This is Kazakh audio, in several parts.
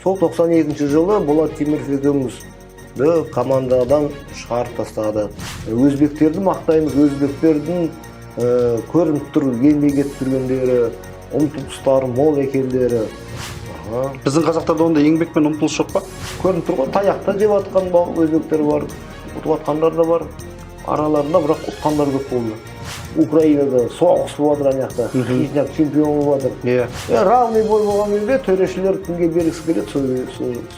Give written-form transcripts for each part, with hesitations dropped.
Сол 92-жылы Болат Темиров екеумізді командадан шығарып тастады. Өзбектерді мақтаймыз, өзбектердің көрініп тұр, еңбек етіп жүргендері, ұмтылыстары мол екендері. Біздің қазақтарда онда еңбек пен ұмтылыс жоқ па? Көрініп тұр ғой, таяқта жеп атқан өзбектер бар, ұтып атқандар да бар. Араларында бірақ ұтқандар көп болды. Украинада соғыс болып жатыр, ана жақта чемпион болып жатыр. Равный бой болған кезде төрешілер кімге бергісі келеді,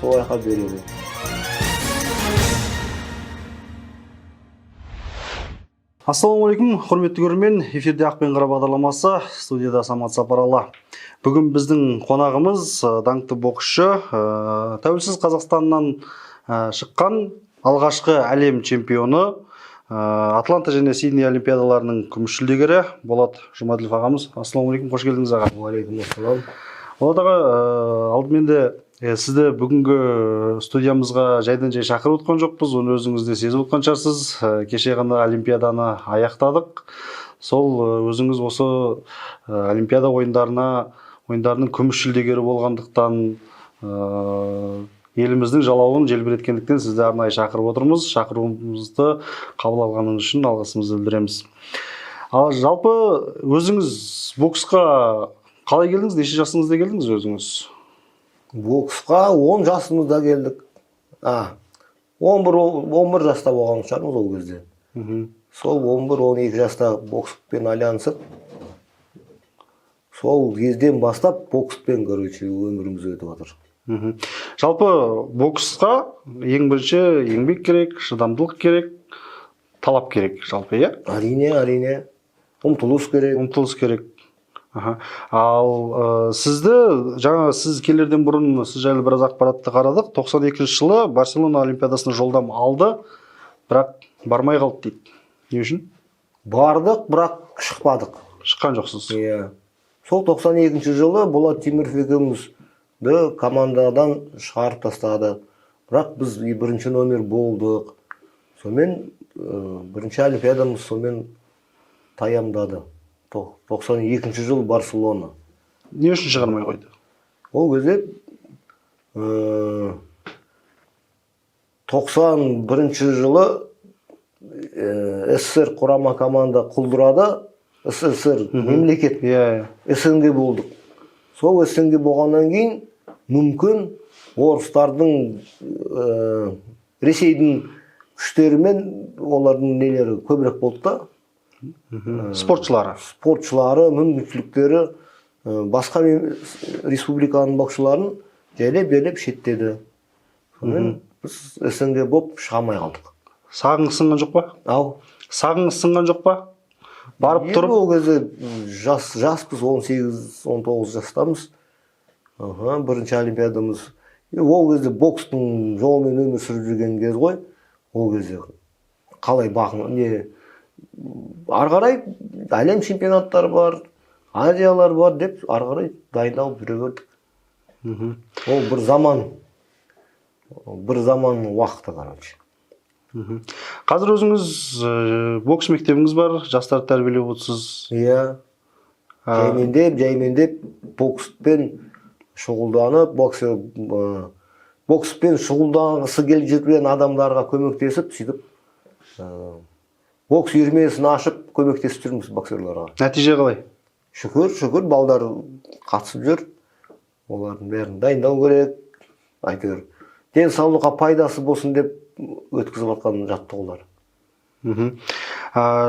сол жаққа береді. Ассалаумағалейкум, құрметті көрермен, эфирде Ақ пен Қара бағдарламасы, студияда Самат Сапаралы. Бүгін біздің қонағымыз даңқты боксшы, тәуелсіз Қазақстаннан шыққан алғашқы әлем чемпионы, Атланта және Сидней олимпиадаларының күміс жүлдегері Болат Жұмаділов ағамыз. Ассалаумағалейкум, қош келдіңіз аға. Уағалейкум. Болат аға, алдымен де сізді бүгінгі студиямызға жайдан жай шақырып отқан жоқпыз, оны өзіңіз де сезіп отқан шығарсыз. Кеше ғана олимпиаданы аяқтадық. Сол өзіңіз осы олимпиада ойындарының күміс жүлдегері болғандықтан, еліміздің жалауын желбіреткендіктен сізді арнайы шақырып отырмыз. Шақыруымызды қабыл алғаныңыз үшін алғысымызды білдіреміз. Ал жалпы өзіңіз боксқа қалай келдіңіз? Неше жасыңызда келдіңіз өзіңіз? Боксқа 10 жасымызда келдік. 11 жаста болған шығармыз ол кезде. Сол 11-12 жаста бокспен айланысып, сол кезден бастап бокспен өміріміз өтіп жатыр. Жалпы боксқа ең бірінші еңбек керек, шыдамдылық керек, талап керек жалпы, иә? Әрине. Ұмтылыс керек. Ал сізді, жаңа сіз келерден бұрын сіз жайлы біраз ақпаратты қарадық. 92 жылы Барселона олимпиадасына жолдама алды, бірақ бармай қалды дейді. Не үшін? Бардық, бірақ шықпадық. Шыққан жоқсыз. Сол 92 жылы Болат Темиров екеумізді командадан шығарып тастады. Бірақ біз бірінші номер болдық. Сонымен бірінші олимпиадамыз сонымен таямдады. 92 жыл Барселона. Не үшін шығармай қойды? Ол кезде 91 жылы СССР құрама команда құлдырады. СССР мемлекет СНГ болдық. Сол СНГ болғаннан кейін мүмкін орыстардың, Ресейдің күштерімен олардың нелері көбірек болды да. Спортшылары, мүмкіншіліктері басқа республиканың боксшыларын жайлап шеттеді. Сонымен біз СНГ болып шығамай қалдық. Сағыңыз сынған жоқ па? Сағыңыз сынған жоқ па? Барып тұрып? Ол кезде жаспыз, 18-19 жастамыз. Бірінші олимпиадамыз. Ол кезде бокстың жолымен өмір сүріп жүрген кез ғой. Ол кезде қалай арғарай әлем чемпионаттары бар, Азиялар бар деп арғарай дайындалып жүре бердік. Ол бір заман уақыты, короче. Қазір өзіңіз бокс мектебіңіз бар, жастарды тәрбиелеп отырсыз. Жаймендеп бокспен шұғылданып, бокспен шұғылданғысы келіп жүрген адамдарға көмектесіп, сөйтіп бокс үйірмесін ашып көмектесіп жүрміз боксерларға. Нәтиже қалай? Шүкір, балдар қатысып жүр. Олардың бәрін дайындау керек. Айтыр, денсаулыққа пайдасы болсын деп өткізіп жатқан жаттығулар.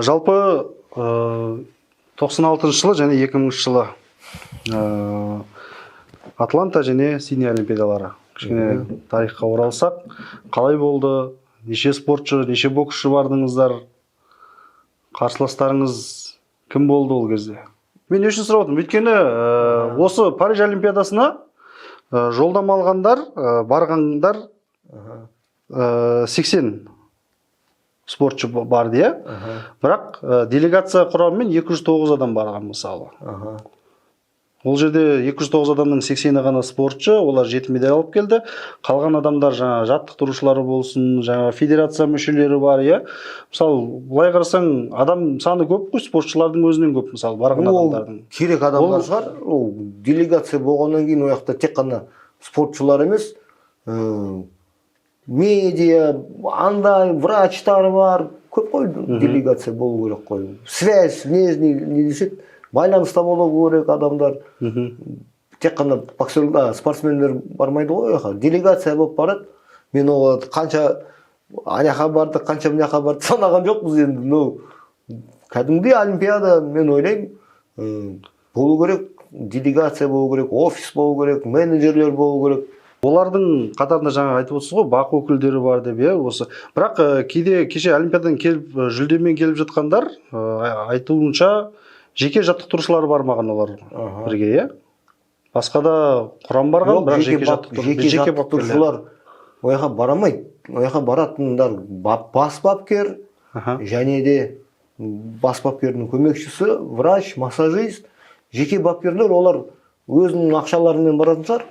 Жалпы 96 жылы және 2000 жылы Атланта және Сидней олимпиадалары. Кішкене тарихқа оралсақ, қалай болды? Неше спортшы, неше боксшы бардыңыздар? Қарсыластарыңыз кім болды ол кезде? Мен не үшін сұрап отырмын? Өйткені осы Париж олимпиадасына жолдама алғандар, барғандар 80 спортшы бар де, бірақ делегация құрамымен 209 адам барған мысалы. Ол жерде 209 адамның 80-і ғана спортшы, олар 7 медаль алып келді. Қалған адамдар жаңа жаттықтырушылары болсын, жаңа федерация мүшелері бар, иә. Мысалы, былай қарасаң, адам саны көп қой, спортшылардың өзінен көп, мысалы, барған адамдардың. Керек адамдар шығар. Ол делегация болғаннан кейін ол жақта тек қана спортчулар эмес, медиа, андай врачтар бар, көп кой делегация болу керек кой. Связь, внешний, не дешет, байланыста болу керек адамдар. Тек қана боксерлар, спортсмендер бармайды ғой, делегация болып барады. Мен ол қанша аяқа барды, қанша мынақа барды санаған жоқпыз енді. Ну, кәдімгідей олимпиада, мен ойлаймын, болу керек, делегация болу керек, офис болу керек, менеджерлер болу керек. Олардың қатарында жаңа айтып отырсыз ғой, бақ өкілдері бар деп, осы. Бірақ кейде кеше олимпиададан келіп, жүлдемен келіп жатқандар, айтуынша жеке жаттықтырушылар бармаған олар бірге, Басқа да құрам барған, бірақ жеке жаттықтырушылар ояқа барамайды. Ояқа баратындар бас бапкер, және де бас бапкердің көмекшісі, врач, массажист, жеке бапкерлер, олар өзінің ақшаларымен баратын шығар.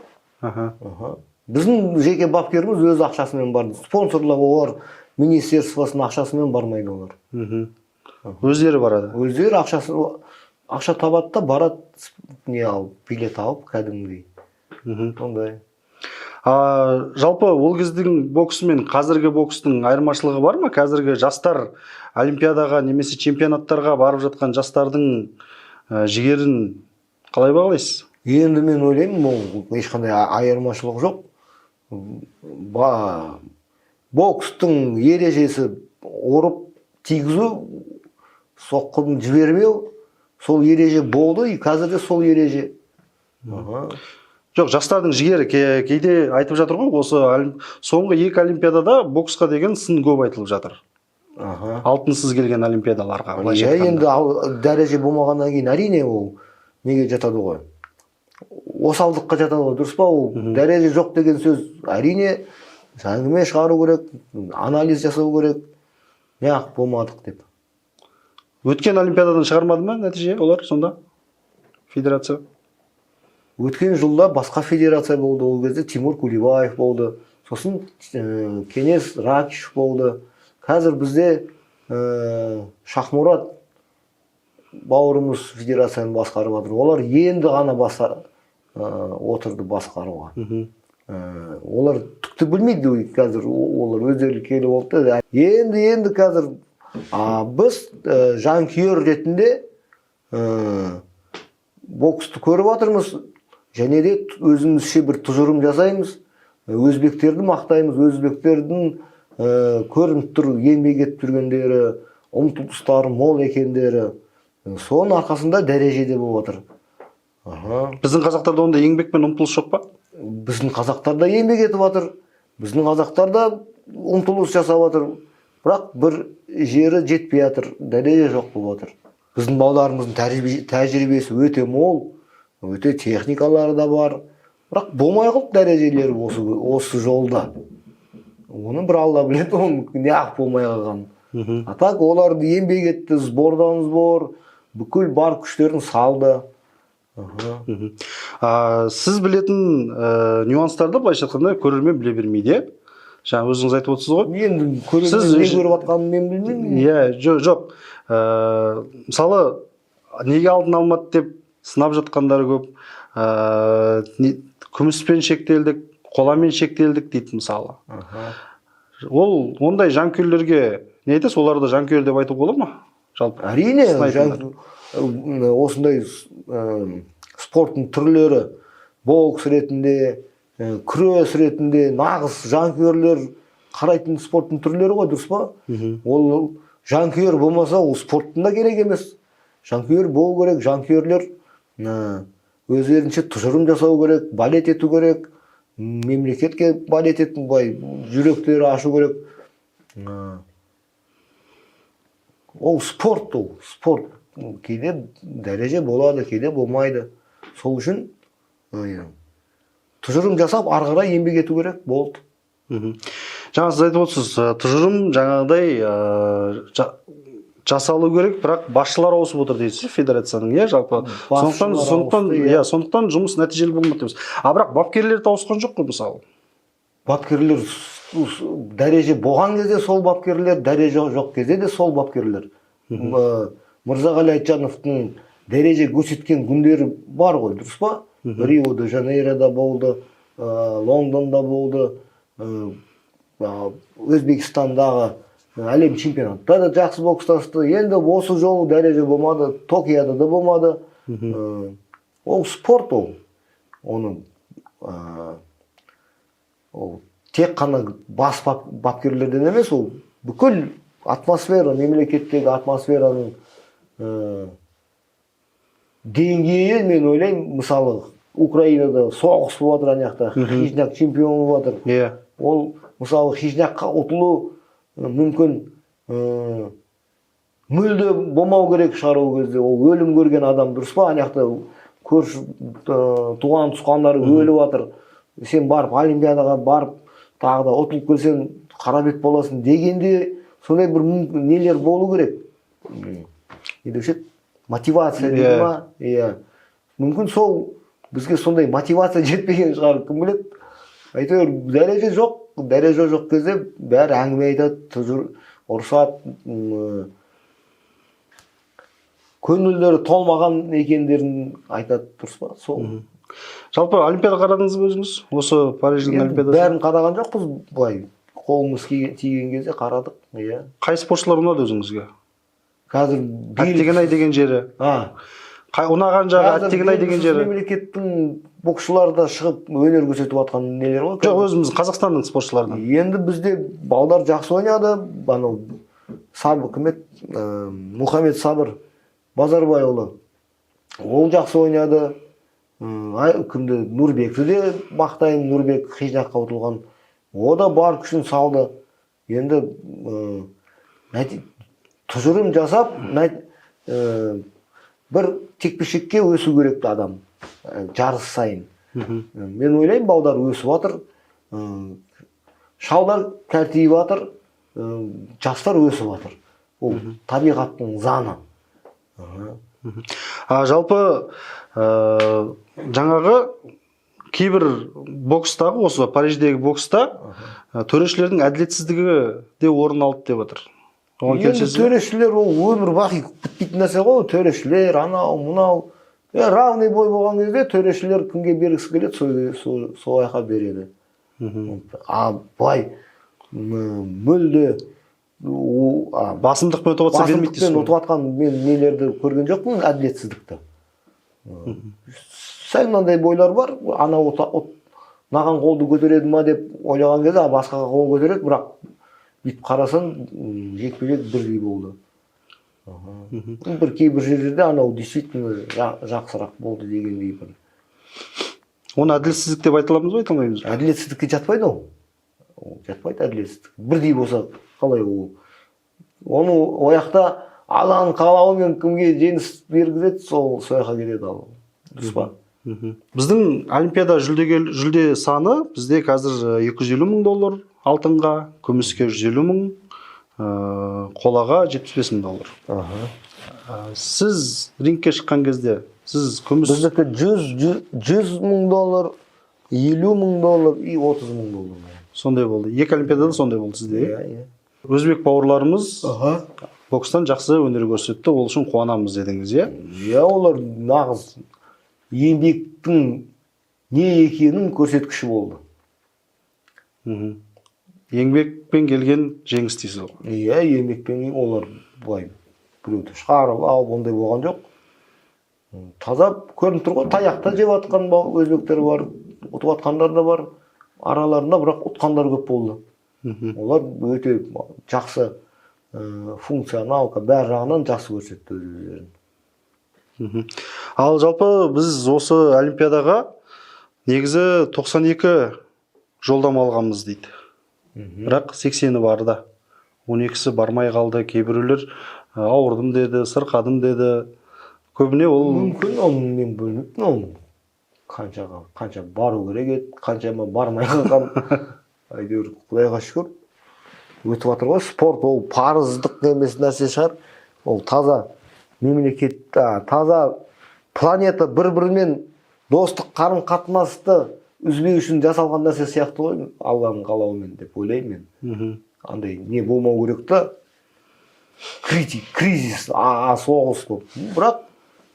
Біздің жеке бапкеріміз өз ақшасымен барды. Спонсорлар олар министерствосының ақшасымен бармайды олар. Өздері барады. Өздері ақша табады да барады, не алып, билет алып, кәдімгідей. Ондай. Жалпы ол кездің боксы мен қазіргі бокстың айырмашылығы бар ма? Қазіргі жастар олимпиадаға немесе чемпионаттарға барып жатқан жастардың жігерін қалай бағалайсыз? Енді мен ойлаймын, ол ешқандай айырмашылық жоқ. Бокстың ережесі ұрып тигізу, соққыны жібермеу, сол ереже болды, и қазірде сол ереже. Жоқ, жастардың жігері кейде айтып жатыр ғой, осы соңғы 2 олимпиадада боксқа деген сын көп айтылып жатыр. Алтынсыз келген олимпиадаларға. Енді дәреже болмағаннан кейін әрине ол неге жатады ғой? Осалдыққа жатады ғой, дұрыс па? Ол дәреже жоқ деген сөз әрине әңгіме шығару керек, анализ жасау керек. Неғып болмадық деп. Өткен олимпиададан шығармады ма нәтиже олар сонда? Федерация? Өткен жылда басқа федерация болды, ол кезде Тимур Кулибаев болды, сосын Кенес Ракиш болды. Қазір бізде Шахмурат бауырымыз федерацияны басқарып жатыр. Олар енді ғана отырды басқаруға. Олар түкті білмейді қазір, олар өздері келіп oldu. Енді қазір біз жанкүйер ретінде боксты көріп жатырмыз. Және де өзімізше бір тұжырым жасаймыз, өзбектерді мақтаймыз, өзбектердің көрініп тұр, еңбек етіп жүргендері, ұмтылыстары мол екендері, соның арқасында дәрежеде болып жатыр. Біздің қазақтарда онда еңбек пен ұмтылыс жоқ па? Біздің қазақтарда еңбек етіп жатыр, біздің қазақтарда ұмтылыс жасап жатыр, бірақ бір жері жетпей жатыр, дәреже жоқ болып жатыр. Біздің балаларымыздың тәжірибесі өте мол, өте техникалары да бар, бірақ болмай қалды дәрежелері осы жолда. Оны бір Алла біледі, оның неғып болмай қалғанын. Так оларды еңбек етті, сбордан сбор, бүкіл бар күштерін салды. Сіз білетін нюанстарды былайша айтқанда көрермен біле бермейді. Жаңа өзіңіз айтып отырсыз ғой. Енді көрермен не көріп жатқанын мен білмеймін. Жоқ. Мысалы, неге алдын алмады деп сынап жатқандары көп. Күміспен шектелдік, қоламен шектелдік дейді мысалы. Ол ондай жанкүйерлерге не айтасыз? Оларды жанкүйер деп айтуға болады ма? Жалпы. Әрине, осындай спорттың түрлері, бокс ретінде, күрес ретінде нағыз жанкүйерлер қарайтын спорттың түрлері ғой, дұрыс па? Ол жанкүйер болмаса, ол спорттың да керек емес. Жанкүйер болу керек, жанкүйерлер өздерінше тұжырым жасау керек, балет ету керек, мемлекетке балет ету, жүректері ашу керек. Ол спорт, кейде дәреже болады, кейде болмайды. Сол үшін тұжырым жасап, арғарай еңбек ету керек, болды. Жаңа сіз айтып отырсыз, тұжырым жаңағыдай жасалу керек, бірақ басшылар ауысып отыр дейсіз федерацияның, жалпы. Сондықтан жұмыс нәтижелі болмады дейміз. Бірақ бапкерлер ауысқан жоқ қой мысалы? Бапкерлер дәреже болған кезде сол бапкерлер, дәреже жоқ кезде де сол бапкерлер. Мырзағали Айтжановтың дәреже көрсеткен күндері бар ғой, дұрыс па? Рио-де-Жанейрода болды, Лондонда болды, Өзбекстандағы әлем чемпионатта да жақсы бокстасты. Енді осы жолы дәреже болмады, Токиода да болмады. Ол спорт ол. Оның тек қана бас бапкерлерден емес, ол бүкіл атмосфера, мемлекеттегі атмосфераның деңгейі, мен ойлаймын, мысалы Украинада соғыс болып жатыр, ана жақта Хижняк чемпион болып жатыр. Ол мысалы Хижнякқа ұтылу мүмкін мүлде болмау керек шығар ол кезде. Ол өлім көрген адам, дұрыс па? Ана жақта көрші туған туысқандары өліп жатыр. Сен барып Олимпиадаға барып тағы да ұтылып келсең қара бет боласың дегенде сондай бір нелер болу керек. Не деуші еді? Мотивация дейді ма? Иә. Мүмкін сол бізге сондай мотивация жетпеген шығар, кім біледі. Әйтеуір дәреже жоқ кезде бәрі әңгіме айтады, ұрсады, көңілдері толмаған екендерін айтады, дұрыс па? Сол. Жалпы Олимпиада қарадыңыз ба өзіңіз? Осы Париждің Олимпиадасы? Бәрін қараған жоқпыз, былай қолымыз тиген кезде қарадық. Қай спортшылар ұнады өзіңізге? Қазір Әттеген-ай деген жері. Ұнаған жағы Әттеген-ай деген жері. Мемлекеттің боксшылары да шығып өнер көрсетіп жатқан нелер ғой. Жоқ, өзіміз Қазақстанның спортшыларынан. Енді бізде балдар жақсы ойнады. Анау Сабыр, кім еді? Мұхаммед Сабыр Базарбайұлы. Ол жақсы ойнады. Кімді? Нұрбекті де мақтаймын. Нұрбек Хижнякқа ұтылған. О да бар күшін салды. Енді тұжырым жасап, бір текпешекке өсу керек адам, жарыс сайын. Мен ойлаймын, балдар өсіп жатыр, шалдар тәртиіп жатыр, жастар өсіп жатыр. Ол табиғаттың заңы. Жалпы жаңағы кейбір бокстағы, осы Париждегі бокста төрешілердің әділетсіздігі де орын алды деп жатыр. Енді төрешілер ол өмір бақи бітпейтін нәрсе ғой. Төрешілер, анау, мұнау. Равный бой болған кезде төрешілер кімге бергісі келеді, сол айқа береді. Бай мүлде басымдықпен ұтып жатса бермейді дейсің. Басымдықпен ұтып жатқан мен нелерді көрген жоқпын, әділетсіздікті. Сәл мынандай бойлар бар, анау маған қолды көтереді ма деп ойлаған кезде басқаға қол көтереді, бірақ бүйтіп қарасаң, жекпе-жек бірдей болды. Бір кейбір жерлерде анау действительно жақсырақ болды дегендей бір. Оны әділетсіздік деп айта аламыз ба, айта алмаймыз ба? Әділетсіздікке жатпайды ол. Жатпайды әділетсіздік. Бірдей болса қалай ол? Оны ояқта Алланың қалауымен кімге жеңіс бергізеді, сол сояққа кетеді ал. Дұрыс па? Біздің Олимпиада жүлде саны бізде қазір $250,000 алтынға, күміске $150,000, қолаға $75,000. Сіз рингке шыққан кезде, сіз күміс... Біздікі $100,000, $50,000 и $30,000. Сондай болды. Екі Олимпиадада сондай болды сізде. Өзбек бауырларымыз бокстан жақсы өнер көрсетті, ол үшін қуанамыз дедіңіз, иә? Иә, олар нағыз еңбектің не екенін көрсеткіші болды. Еңбекпен келген жеңіс дейсіз ғой. Иә, еңбекпен олар былай біреуді шығарып алып ондай болған жоқ. Таза көрініп тұр ғой, таяқта жеп жатқан өзбектер бар, ұтып жатқандар да бар. Араларында бірақ ұтқандар көп болды. Олар өте жақсы функционалка бәр жағынан жақсы көрсетті өздерін. Ал жалпы біз осы Олимпиадаға негізі 92 жолдама алғанбыз дейді. Бірақ 80-і барды. 12-сі бармай қалды. Кейбіреулер ауырдым деді, сырқадым деді. Көбіне ол... Мүмкін оның мен бөлмейтін оның. Қанша бару керек еді, қаншама бармай қалған. Әйтеуір Құдайға шүкір. Өтіп жатыр ғой, спорт ол парыздық емес нәрсе шығар. Ол таза мемлекет, таза планета бір-бірімен достық қарым-қатынасты үзбеу үшін жасалған нәрсе сияқты ғой, Алланың қалауымен деп ойлаймын мен. Андай не болмау керек та, кризис, соғыс болып. Бірақ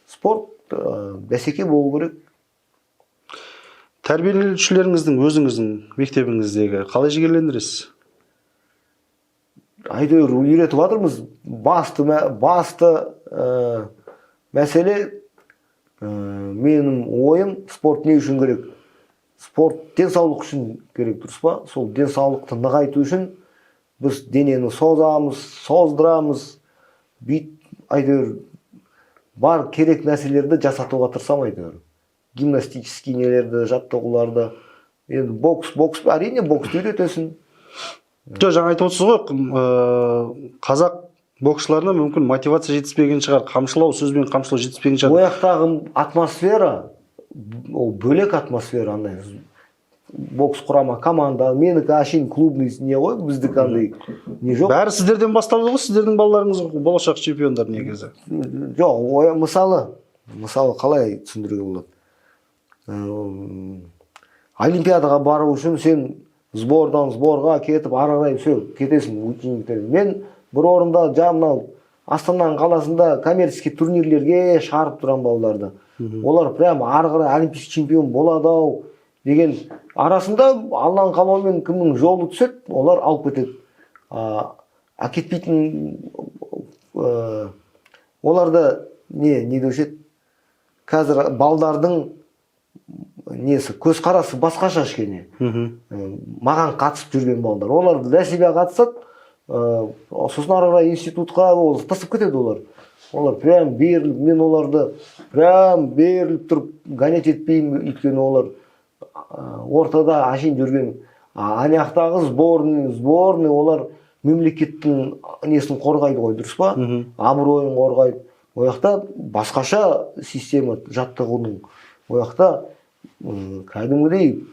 спорт бәсеке болу керек. Тәрбиелеушілеріңіздің өзіңіздің мектебіңіздегі қалай жігерлендіресіз? Әйтеуір үйретіп жатырмыз. Басты мәселе, менің ойым, спорт не үшін керек? Спорт денсаулық үшін керек, дұрыс па? Сол денсаулықты нығайту үшін біз денені создырамыз, әйтеуір бар керек нәрселерді жасатуға тырысамын, әйтеуір. Гимнастический нелерді, жаттығуларды. Енді бокс, әрине боксты үйретесің. Жоқ, жаңа айтып отырсыз ғой, қазақ боксшыларына мүмкін мотивация жетіспеген шығар, сөзбен қамшылау жетіспеген шығар. Ояқтағы атмосфера, ол бөлек атмосфера, андай бокс құрама команда, менікі ашин клубный не ғой, біздікі андай не жоқ. Бәрі сіздерден басталды ғой, сіздердің балаларыңыз болашақ чемпиондар негізі. Жоқ, мысалы қалай түсіндіруге болады? Олимпиадаға бару үшін сен сбордан сборға кетіп, ары қарай кетесің учениктер. Мен бір орында жаңағы Астана қаласында коммерческий турнирлерге шығарып тұрған балаларды. Олар прям ары қарай олимпийский чемпион болады-ау деген арасында Алланың қалауымен кімнің жолы түседі, олар алып кетеді. Кетпейтін оларды не деуші еді? Қазір балдардың несі, көзқарасы басқаша кішкене. Маған қатысып жүрген балдар. Олар дәсебе қатысады, сосын ары қарай институтқа тасып кетеді олар. Олар прям беріліп, мен оларды прям беріліп тұрып гонять етпеймін, өйткені олар ортада ашин жүрген. Аяқтағы сборный, олар мемлекеттің несін қорғайды ғой, дұрыс па? Абыройын қорғайды. Ояқта басқаша система жаттығудың. Ояқта кәдімгідей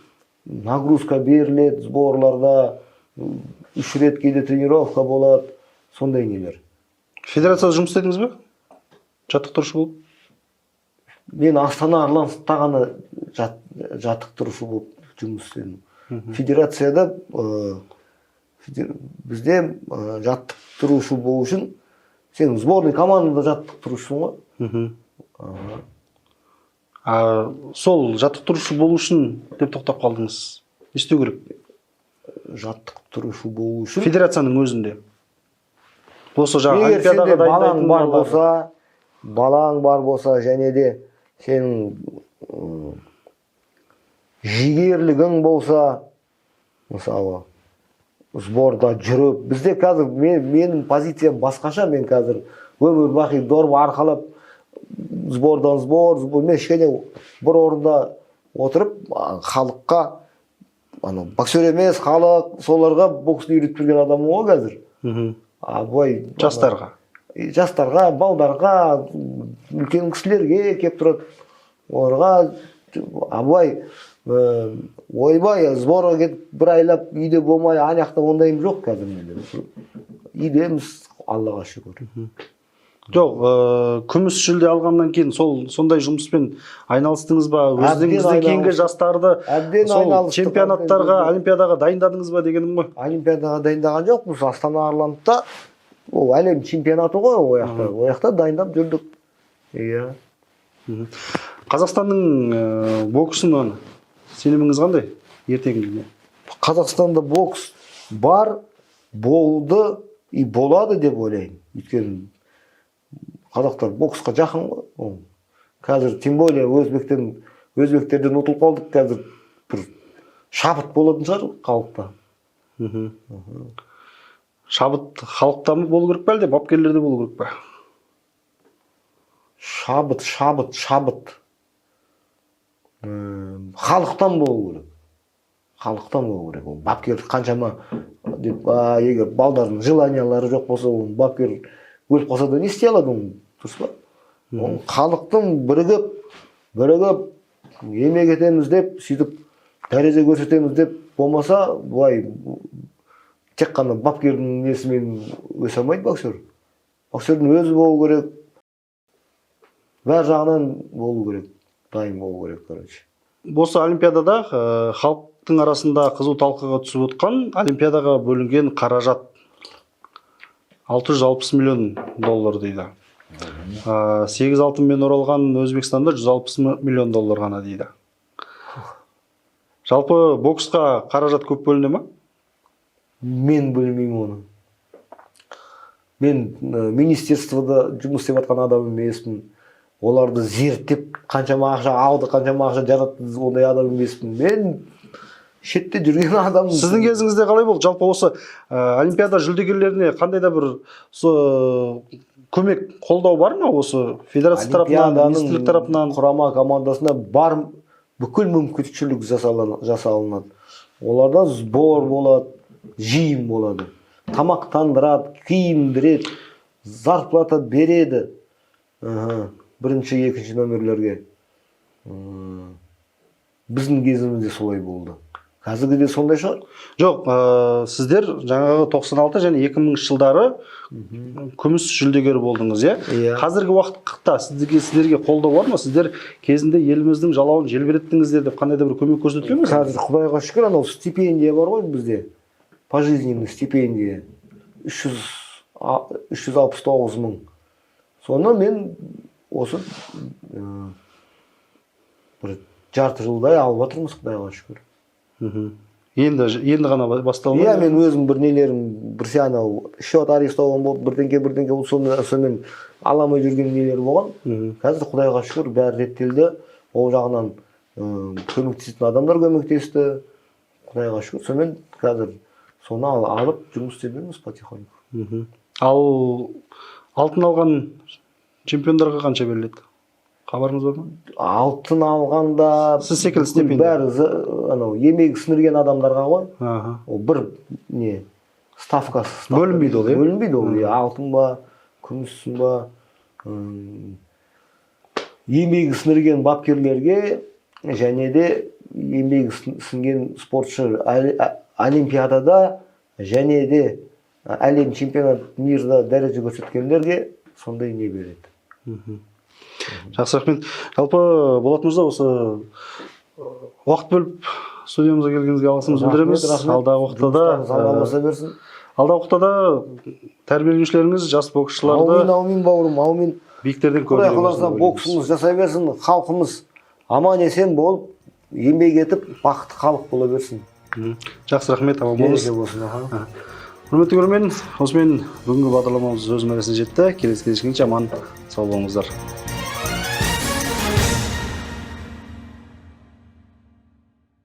нагрузка беріледі сборларда, 3 рет кейде тренировка болады, сондай нелер. Федерацияда жұмыс істедіңіз бе? Жаттықтырушы болып? Мен Астана Арланстта ғана жаттықтырушы болып жұмыс істедім. Федерацияда бізде жаттықтырушы болу үшін сен сборный командада жаттықтырушысың ғой. Сол жаттықтырушы болу үшін деп тоқтап қалдыңыз. Не істеу керек? Жаттықтырушы болу үшін федерацияның өзінде. Егер сенде балаң бар болса, және де сенің жігерлігің болса, мысалы сборда жүріп, бізде қазір менің позициям басқаша, мен қазір өмір бақи дорба арқалап сбордан сбор, мен кішкене бір орында отырып, халыққа, боксер емес, халық, соларға боксты үйретіп берген адамым ғой қазір. Жастарға, балдарға, үлкен кісілерге кеп тұрады. Оларға ойбай, сборға кетіп бір айлап үйде болмай, аяқта ондайым жоқ қазір менде. Үйдеміз, Аллаға шүкір. Жоқ, күміс жүлде алғаннан кейін сондай жұмыспен айналыстыңыз ба? Өздеріңізден кейінгі жастарды сол чемпионаттарға, олимпиадаға дайындадыңыз ба дегенім ғой? Олимпиадаға дайындаған жоқпыз. Астана Арландта ол әлем чемпионаты ғой, ояқта дайындап жүрдік. Қазақстанның боксына сеніміңіз қандай ертеңіне? Қазақстанда бокс бар, болды и болады деп ойлаймын. Өйткені қазақтар боксқа жақын ғой. Қазір тем более өзбектерден ұтылып қалдық, қазір бір шабыт болатын шығар халықта. Шабыт халықта ма болу керек пе, әлде бапкерлерде болу керек пе? Шабыт. Халықтан болу керек. Халықтан болу керек. Бапкер қаншама деп, егер балдардың желаниялары жоқ болса, бапкер өліп қалса да не істей алады, дұрыс па? Халықтың бірігіп еңбек етеміз деп, сөйтіп дәреже көрсетеміз деп болмаса, бұлай тек қана бапкердің несімен өсе алмайды боксер. Боксердің өзі болу керек, бәр жағынан болу керек, дайын болу керек, короче. Осы олимпиадада халықтың арасында қызу талқыға түсіп отқан олимпиадаға бөлінген қаражат $660 миллион дейді. 8 алтынмен оралған Өзбекстанда $160 миллион ғана дейді. Жалпы боксқа қаражат көп бөліне ма? Мен білмеймін оны. Мен министерствода жұмыс істеп жатқан адам емеспін. Оларды зерттеп, қаншама ақша алды, қаншама ақша жаратты, ондай адам емеспін. Мен шетте жүрген адаммын. Сіздің кезіңізде қалай болды? Жалпы осы Олимпиада жүлдегерлеріне қандай да бір көмек, қолдау бар ма осы федерация тарапынан, министрлік тарапынан? Құрама командасына бар бүкіл мүмкіншілік жасалынады. Оларда сбор болады, жиын болады. Тамақтандырады, киіндіреді, зарплата береді. Бірінші, екінші нөмірлерге. Біздің кезімізде солай болды. Қазіргіде сондай шығар? Жоқ, сіздер жаңағы 96 және 2000 жылдары күміс жүлдегер болдыңыз, иә? Қазіргі уақытта сіздерге қолдау бар ма? Сіздер кезінде еліміздің жалауын желбіреттіңіздер деп қандай да бір көмек көрсетілген ме? Қазір Құдайға шүкір, анау стипендия бар ғой бізде. Пожизненный стипендия. 369 мың. Соны мен осы бір жарты жылдай алып жатырмыз, Құдайға шүкір. Енді ғана басталды. Иә, мен өзім бір нелерім, бір анау счет арестован болды, бірдеңке болды, сонымен аламай жүрген нелер болған. Қазір Құдайға шүкір бәрі реттелді. Ол жағынан көмектесетін адамдар көмектесті. Құдайға шүкір. Сонымен қазір соны алып жұмыс істейміз потихоньку. Ал алтын алған чемпиондарға қанша беріледі? Хабарыңыз бар ма? Алтын алғанда сіз секілді стипендия. Бәрі еңбегі сіңірген адамдарға ғой. Ол бір ставкасы бөлінбейді ол, иә? Бөлінбейді ол. Алтын ба, күміссің ба. Еңбегі сіңірген бапкерлерге және де еңбегі сіңген спортшы олимпиадада және де әлем чемпионат мирда дәреже көрсеткендерге сондай не береді. Жақсы, рахмет. Жалпы Болат мырза, осы уақыт бөліп студиямызға келгеніңізге алғысымызды білдіреміз. Алдағы уақытта да тәрбиеленушілеріңіз, жас боксшыларды аумин бауырым, аумин. биіктерден Құдай қаласа боксымыз жасай берсін, халқымыз аман есен болып, еңбек етіп, бақытты халық бола берсін. Жақсы, рахмет. Аман болыңыз. Құрметті көрермен, осымен бүгінгі бағдарламамыз өз мәресіне жетті. Келесі кездескенше аман сау болыңыздар.